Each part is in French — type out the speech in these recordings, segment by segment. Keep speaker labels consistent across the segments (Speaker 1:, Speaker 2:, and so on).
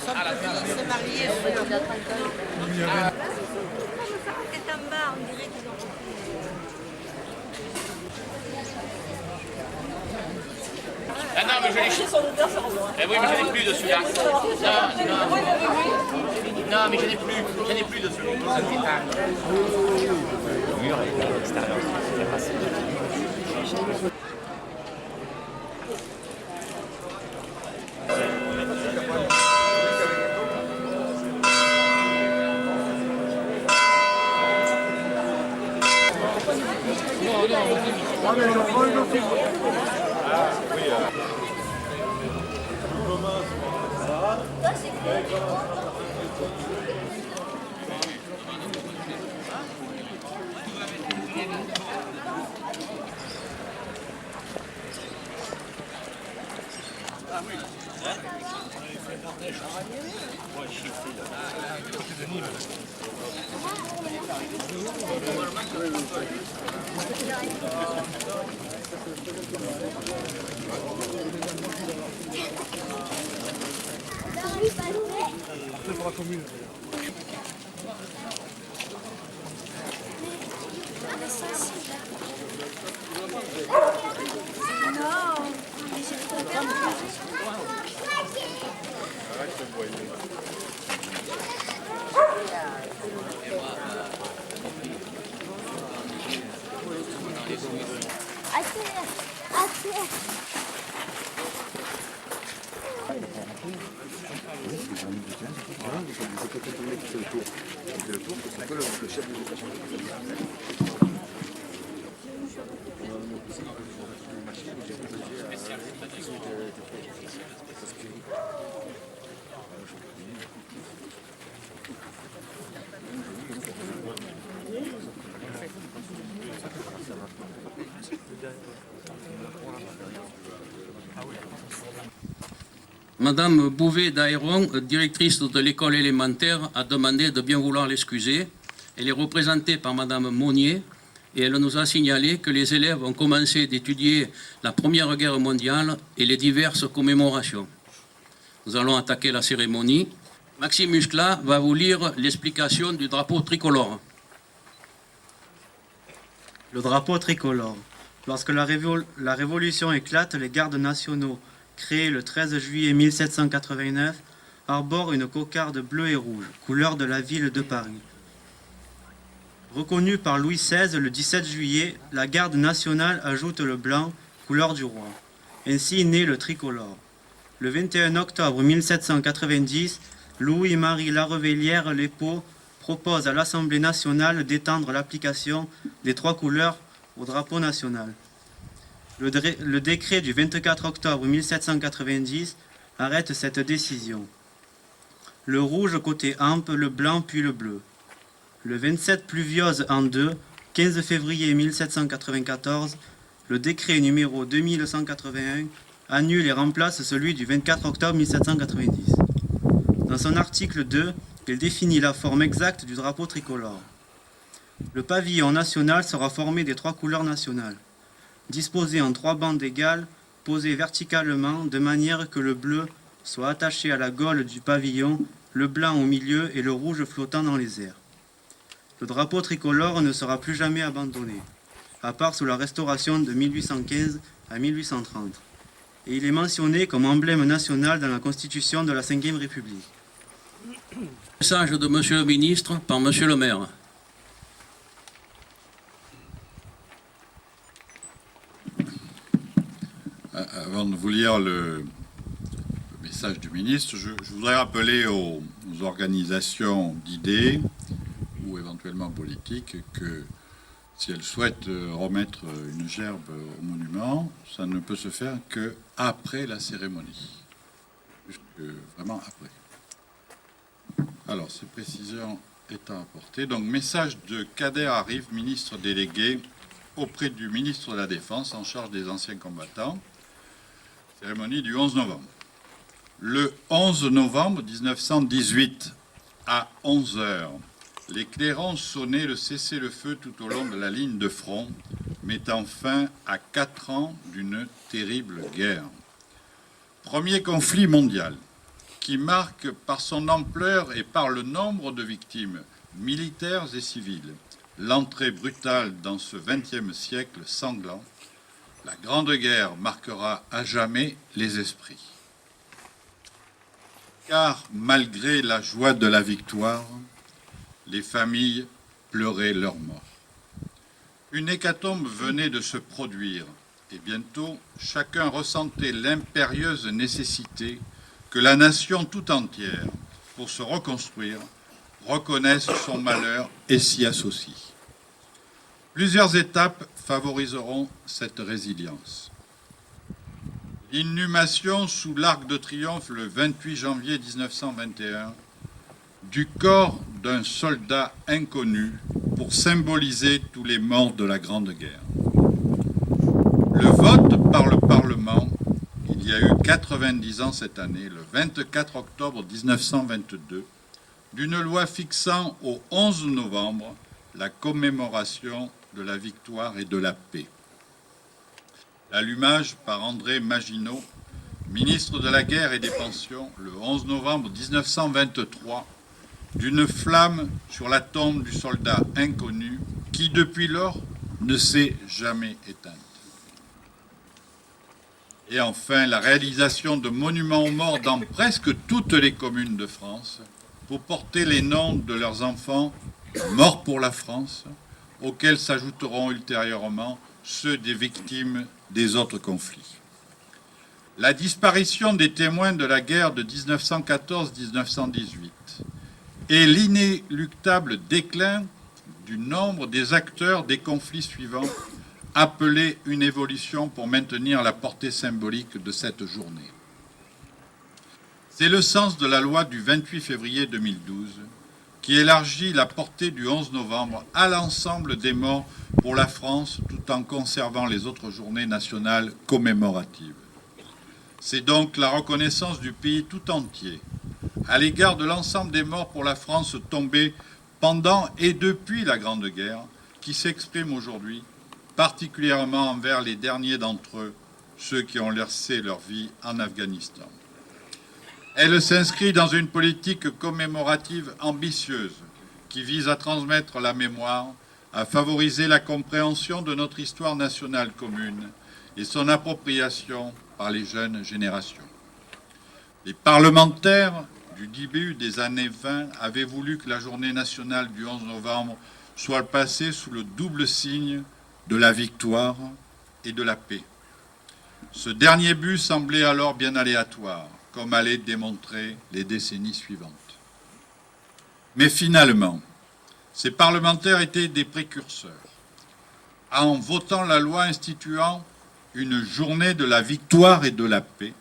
Speaker 1: Son petit s'est marié sur... C'est en bas, on dirait qu'ils ont repris.
Speaker 2: Ah non, mais je l'ai. Eh oui, mais j'en ai plus de celui-là. Non, mais j'en ai plus de celui-là.
Speaker 3: Le mur est à l'extérieur, c'est très facile.
Speaker 4: Madame Bouvet d'Aéron, directrice de l'école élémentaire, a demandé de bien vouloir l'excuser. Elle est représentée par Madame Monnier et elle nous a signalé que les élèves ont commencé d'étudier la Première Guerre mondiale et les diverses commémorations. Nous allons attaquer la cérémonie. Maxime Musclat va vous lire l'explication du drapeau tricolore.
Speaker 5: Le drapeau tricolore. Lorsque la Révolution éclate, les gardes nationaux, créés le 13 juillet 1789, arborent une cocarde bleue et rouge, couleur de la ville de Paris. Reconnue par Louis XVI le 17 juillet, la garde nationale ajoute le blanc, couleur du roi. Ainsi naît le tricolore. Le 21 octobre 1790, Louis-Marie Larevellière Lespeaux propose à l'Assemblée nationale d'étendre l'application des trois couleurs au drapeau national. Le décret du 24 octobre 1790 arrête cette décision. Le rouge côté ampe, le blanc puis le bleu. Le 27 pluviose en 2, 15 février 1794, le décret numéro 2181 annule et remplace celui du 24 octobre 1790. Dans son article 2, il définit la forme exacte du drapeau tricolore. Le pavillon national sera formé des trois couleurs nationales, disposées en trois bandes égales, posées verticalement de manière que le bleu soit attaché à la gaule du pavillon, le blanc au milieu et le rouge flottant dans les airs. Le drapeau tricolore ne sera plus jamais abandonné, à part sous la Restauration de 1815 à 1830. Et il est mentionné comme emblème national dans la Constitution de la Ve République.
Speaker 4: Message de Monsieur le ministre par Monsieur le maire.
Speaker 6: Avant de vous lire le message du ministre, je voudrais rappeler aux organisations d'idées ou éventuellement politiques que si elles souhaitent remettre une gerbe au monument, ça ne peut se faire qu'après la cérémonie. Vraiment après. Alors, ces précisions étant apportées, donc message de Kader Arif, ministre délégué auprès du ministre de la Défense en charge des anciens combattants. Cérémonie du 11 novembre. Le 11 novembre 1918, à 11 h, les clairons sonnaient le cessez-le-feu tout au long de la ligne de front, mettant fin à 4 ans d'une terrible guerre. Premier conflit mondial qui marque par son ampleur et par le nombre de victimes militaires et civiles l'entrée brutale dans ce XXe siècle sanglant, la Grande Guerre marquera à jamais les esprits. Car malgré la joie de la victoire, les familles pleuraient leur mort. Une hécatombe venait de se produire et bientôt chacun ressentait l'impérieuse nécessité que la nation tout entière, pour se reconstruire, reconnaisse son malheur et s'y associe. Plusieurs étapes favoriseront cette résilience. L'inhumation sous l'Arc de Triomphe le 28 janvier 1921 du corps d'un soldat inconnu pour symboliser tous les morts de la Grande Guerre. Le vote par le Parlement, il y a eu 90 ans cette année, le 24 octobre 1922, d'une loi fixant au 11 novembre la commémoration de la victoire et de la paix. L'allumage par André Maginot, ministre de la Guerre et des Pensions, le 11 novembre 1923, d'une flamme sur la tombe du soldat inconnu qui, depuis lors, ne s'est jamais éteinte. Et enfin, la réalisation de monuments aux morts dans presque toutes les communes de France pour porter les noms de leurs enfants morts pour la France, auxquels s'ajouteront ultérieurement ceux des victimes des autres conflits. La disparition des témoins de la guerre de 1914-1918 et l'inéluctable déclin du nombre des acteurs des conflits suivants appelaient une évolution pour maintenir la portée symbolique de cette journée. C'est le sens de la loi du 28 février 2012 qui élargit la portée du 11 novembre à l'ensemble des morts pour la France tout en conservant les autres journées nationales commémoratives. C'est donc la reconnaissance du pays tout entier à l'égard de l'ensemble des morts pour la France tombés pendant et depuis la Grande Guerre qui s'exprime aujourd'hui, particulièrement envers les derniers d'entre eux, ceux qui ont laissé leur vie en Afghanistan. Elle s'inscrit dans une politique commémorative ambitieuse qui vise à transmettre la mémoire, à favoriser la compréhension de notre histoire nationale commune et son appropriation par les jeunes générations. Les parlementaires du début des années 20 avaient voulu que la journée nationale du 11 novembre soit passée sous le double signe de la victoire et de la paix. Ce dernier but semblait alors bien aléatoire, comme allaient démontrer les décennies suivantes. Mais finalement, ces parlementaires étaient des précurseurs. En votant la loi instituant une journée de la victoire et de la paix,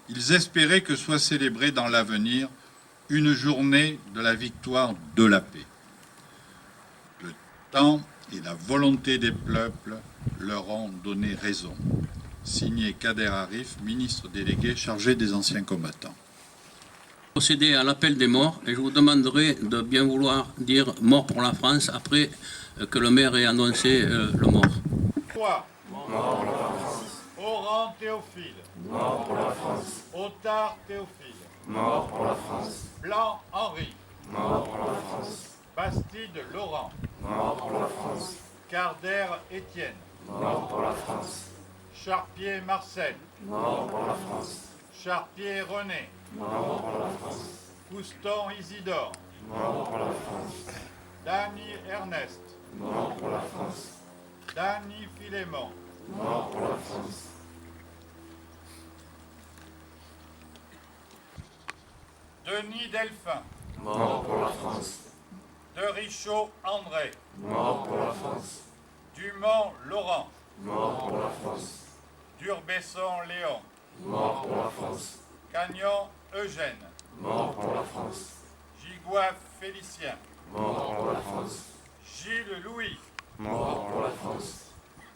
Speaker 6: ils espéraient que soit célébrée dans l'avenir une journée de la victoire de la paix. Le temps et la volonté des peuples leur ont donné raison. Signé Kader Arif, ministre délégué chargé des anciens combattants.
Speaker 4: Procéder à l'appel des morts et je vous demanderai de bien vouloir dire mort pour la France après que le maire ait annoncé le mort.
Speaker 6: Mort pour la France. Oran Théophile. Mort pour la France. Otard Théophile. Mort pour la France. Blanc Henri. Mort pour la France. Bastide Laurent. Mort pour la France. Carder Étienne. Mort pour la France. Charpier Marcel. Mort pour la France. Charpier René. Mort pour la France. Couston Isidore. Mort pour la France. Dany Ernest. Mort pour la France. Dany Philémon. Mort pour la France. Denis Delphin. Mort pour la France. Derichot André. Mort pour la France. Dumont Laurent. Mort pour la France. Durbesson Léon. Mort pour la France. Cagnon Eugène. Mort pour la France. Gigois Félicien. Mort pour la France. Gilles Louis. Mort pour la France.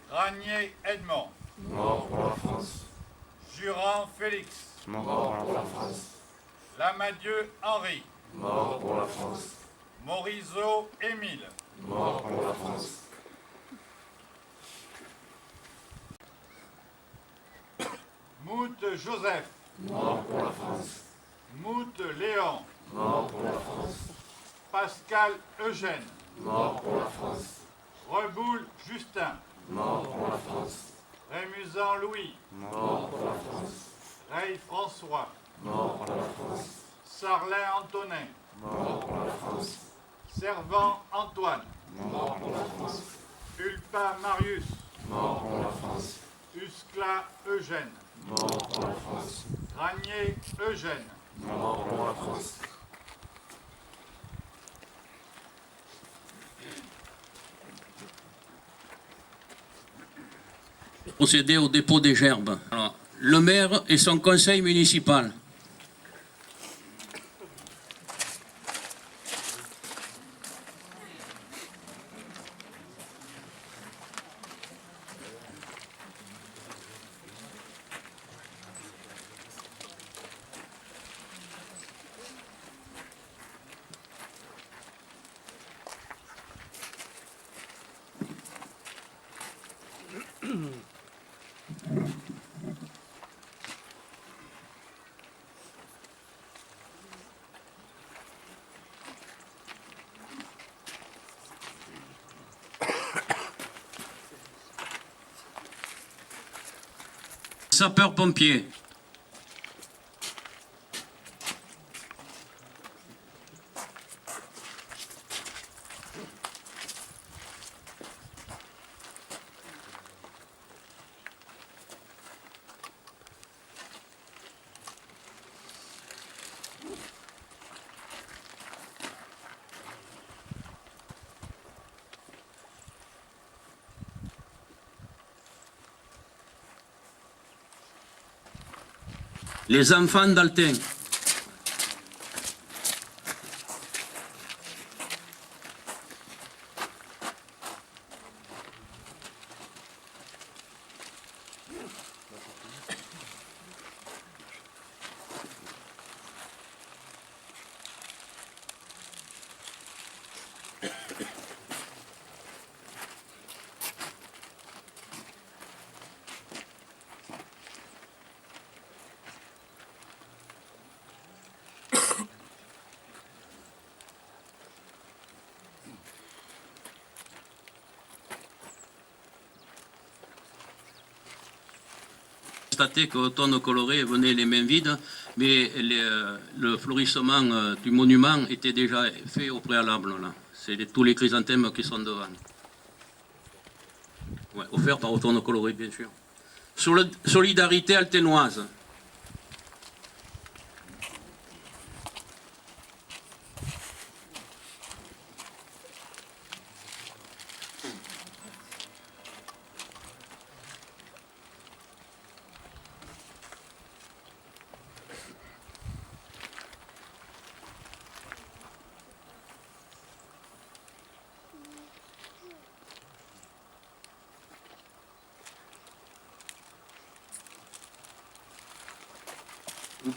Speaker 6: Granier Edmond. Mort pour la France. Jurand Félix. Mort pour la France. Lamadieu Henri. Mort pour la France. Morisot Émile. Mort pour la France. Mout Joseph. Mort pour la France. Mout Léon. Mort pour la France. Pascal Eugène. Mort pour la France. Reboul Justin. Mort pour la France. Rémusant Louis. Mort pour la France. Rey François. Mort pour la France. Sarlin Antonin. Mort pour la France. Servant Antoine. Mort pour la France. Ulpa Marius. Mort pour la France. Uscla Eugène. Mort pour la France. Granier Eugène. Mort pour la France.
Speaker 4: Procéder au dépôt des gerbes. Alors, le maire et son conseil municipal. Sapeurs-pompiers. Les enfants d'Altin. Constaté qu'au tonnes colorées venaient les mains vides, mais le florissement du monument était déjà fait au préalable. C'est tous les chrysanthèmes qui sont devant. Ouais, offert par Automne coloré, bien sûr. Solidarité alténoise.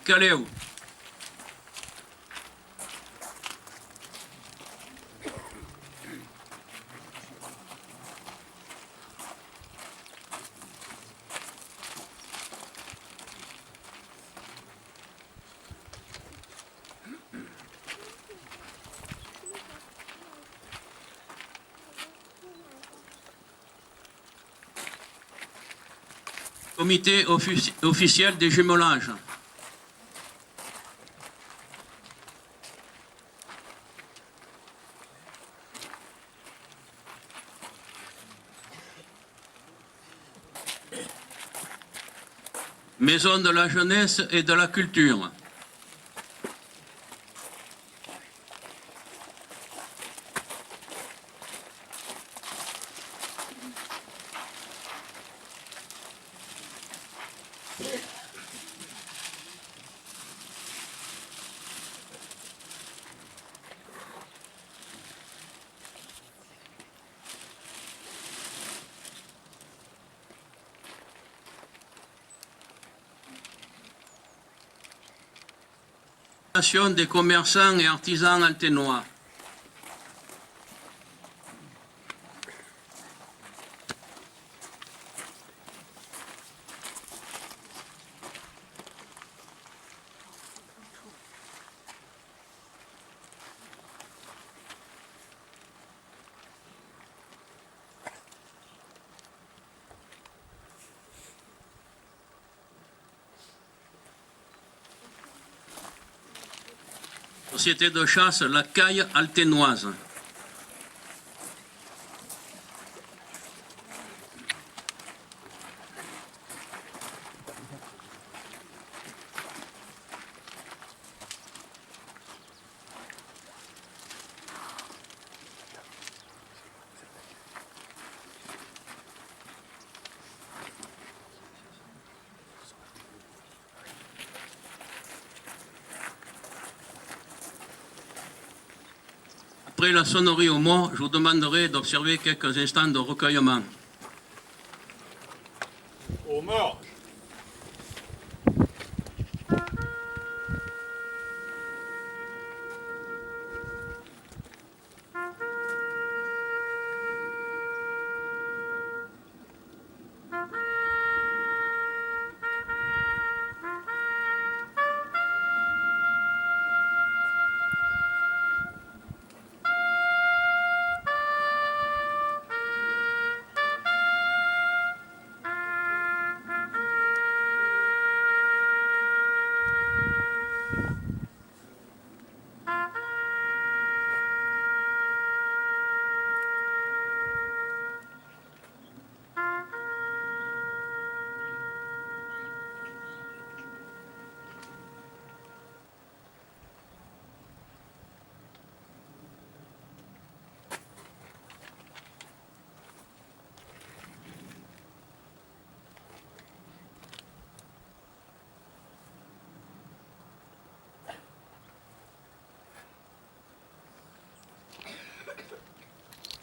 Speaker 4: Calais. Comité officiel des jumelages. Maison de la jeunesse et de la culture. Des commerçants et artisans alténois. société de chasse La Caille Alténoise. Après la sonnerie au mot, je vous demanderai d'observer quelques instants de recueillement.
Speaker 6: Au mort.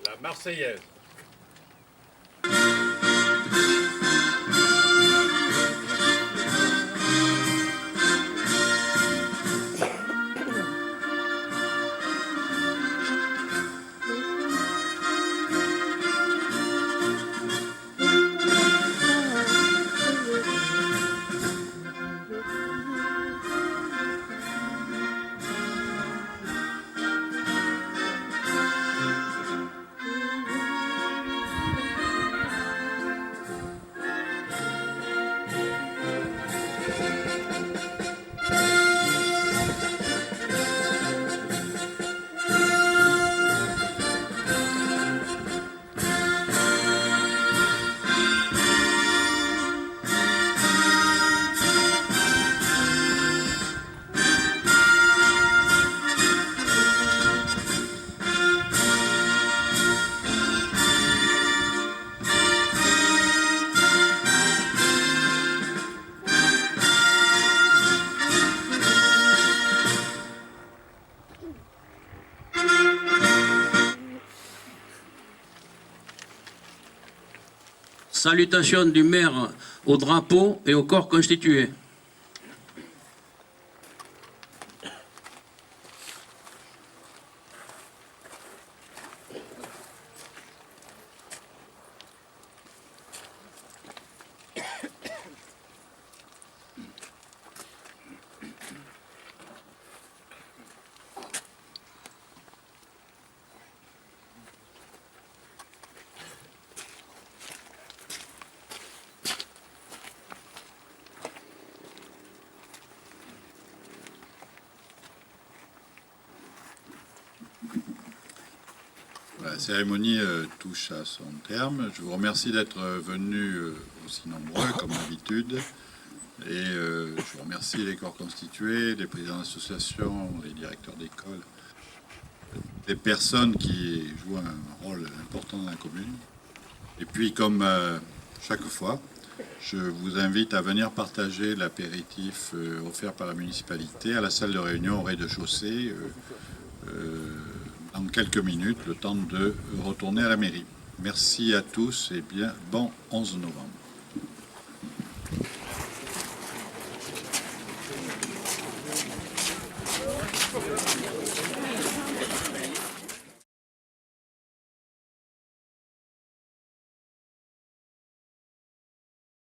Speaker 6: La Marseillaise.
Speaker 4: Salutations du maire au drapeau et au corps constitué.
Speaker 6: La cérémonie touche à son terme. Je vous remercie d'être venus aussi nombreux comme d'habitude. Et je vous remercie les corps constitués, les présidents d'associations, les directeurs d'école, les personnes qui jouent un rôle important dans la commune. Et puis, comme chaque fois, je vous invite à venir partager l'apéritif offert par la municipalité à la salle de réunion au rez-de-chaussée dans quelques minutes, le temps de retourner à la mairie. Merci à tous et bien bon 11 novembre.